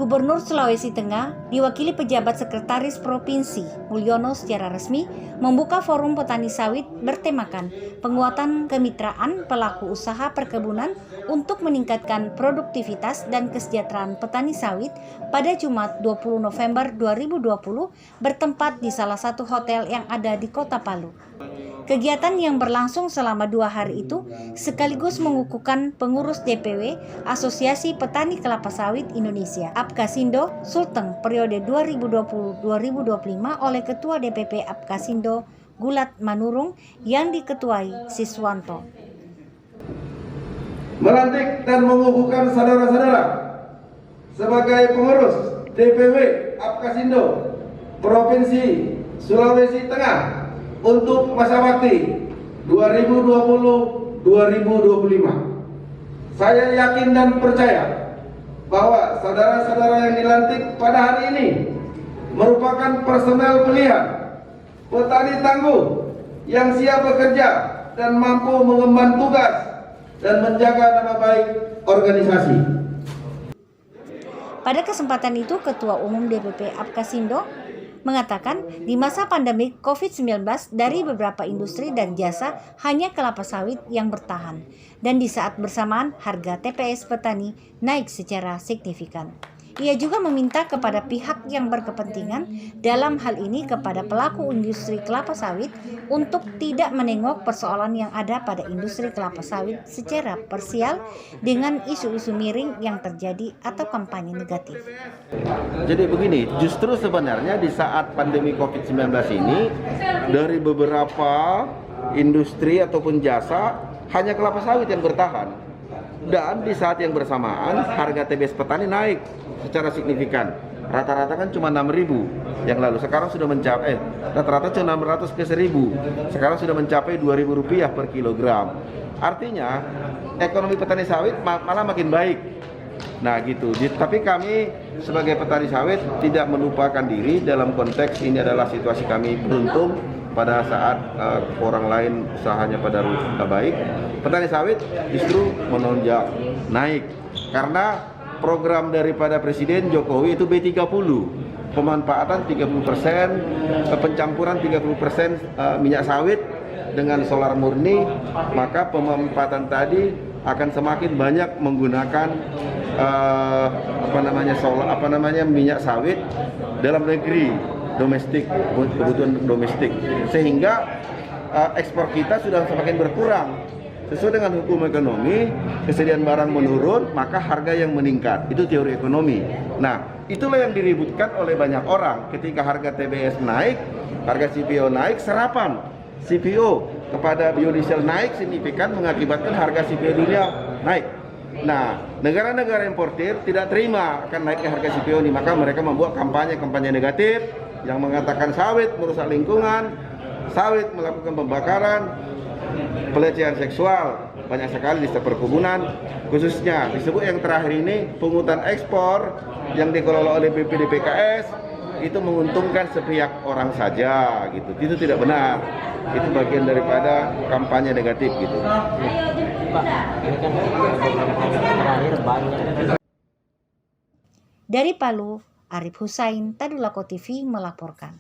Gubernur Sulawesi Tengah diwakili pejabat sekretaris provinsi Mulyono secara resmi membuka forum petani sawit bertemakan penguatan kemitraan pelaku usaha perkebunan untuk meningkatkan produktivitas dan kesejahteraan petani sawit pada Jumat 20 November 2020 bertempat di salah satu hotel yang ada di Kota Palu. Kegiatan yang berlangsung selama 2 hari itu sekaligus mengukuhkan pengurus DPW Asosiasi Petani Kelapa Sawit Indonesia Apkasindo Sulteng periode 2020-2025 oleh Ketua DPP Apkasindo Gulat Manurung yang diketuai Siswanto. Melantik dan mengukuhkan saudara-saudara sebagai pengurus DPW Apkasindo Provinsi Sulawesi Tengah untuk masa bakti 2020-2025. Saya yakin dan percaya bahwa saudara-saudara yang dilantik pada hari ini merupakan personel pilihan, petani tangguh yang siap bekerja dan mampu mengemban tugas dan menjaga nama baik organisasi. Pada kesempatan itu, Ketua Umum DPP Apkasindo mengatakan di masa pandemi COVID-19 dari beberapa industri dan jasa hanya kelapa sawit yang bertahan dan di saat bersamaan harga TPS petani naik secara signifikan. Ia juga meminta kepada pihak yang berkepentingan dalam hal ini kepada pelaku industri kelapa sawit untuk tidak menengok persoalan yang ada pada industri kelapa sawit secara parsial dengan isu-isu miring yang terjadi atau kampanye negatif. Jadi begini, justru sebenarnya di saat pandemi COVID-19 ini dari beberapa industri ataupun jasa hanya kelapa sawit yang bertahan. Dan di saat yang bersamaan harga TBS petani naik secara signifikan. Rata-rata kan cuma 6.000 yang lalu. Sekarang sudah mencapai rata-rata cuma 600 ke 1.000. Sekarang sudah mencapai Rp2.000 per kilogram. Artinya ekonomi petani sawit malah makin baik. Nah gitu. Tapi kami sebagai petani sawit tidak melupakan diri dalam konteks ini adalah situasi kami beruntung pada saat orang lain usahanya pada baik. Petani sawit justru menonjol naik karena program daripada Presiden Jokowi itu B30, pemanfaatan 30%, pencampuran 30% minyak sawit dengan solar murni, maka pemanfaatan tadi akan semakin banyak menggunakan minyak sawit dalam negeri, domestik, kebutuhan domestik, sehingga ekspor kita sudah semakin berkurang. Sesuai dengan hukum ekonomi, kesediaan barang menurun, maka harga yang meningkat. Itu teori ekonomi. Nah, itulah yang diributkan oleh banyak orang. Ketika harga TBS naik, harga CPO naik, serapan CPO kepada biodiesel naik signifikan mengakibatkan harga CPO dunia naik. Nah, negara-negara importir tidak terima akan naiknya harga CPO ini, maka mereka membuat kampanye negatif yang mengatakan sawit merusak lingkungan, sawit melakukan pembakaran, pelecehan seksual, banyak sekali di sektor perkebunan, khususnya disebut yang terakhir ini pungutan ekspor yang dikelola oleh BPDPKS itu menguntungkan sepihak orang saja gitu. Itu tidak benar. Itu bagian daripada kampanye negatif gitu. Dari Palu, Arif Husain, Tadulako TV melaporkan.